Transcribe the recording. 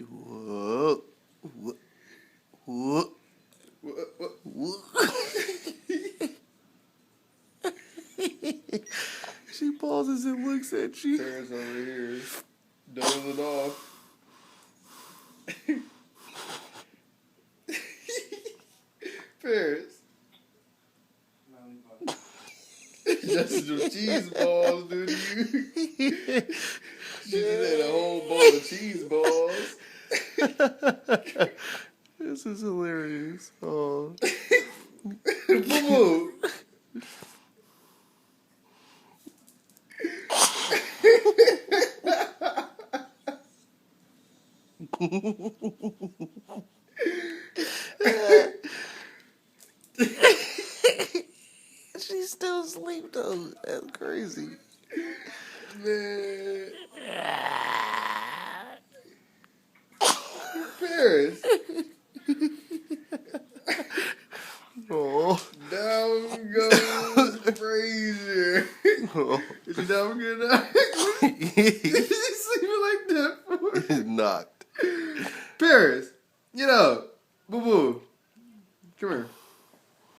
Whoa. Whoa. Whoa. Whoa. She pauses and looks at you. Paris over here, dozing off. Paris. That's some cheese balls, dude. She just ate a whole bowl of cheese balls. This is hilarious. Oh. Boo-boo. She's still asleep though. That's crazy. Man. Paris. Oh. Down goes Frazier. Oh. Is she down for good night? Is she sleeping like that for? He's knocked. Paris, get up. Boo boo. Come here.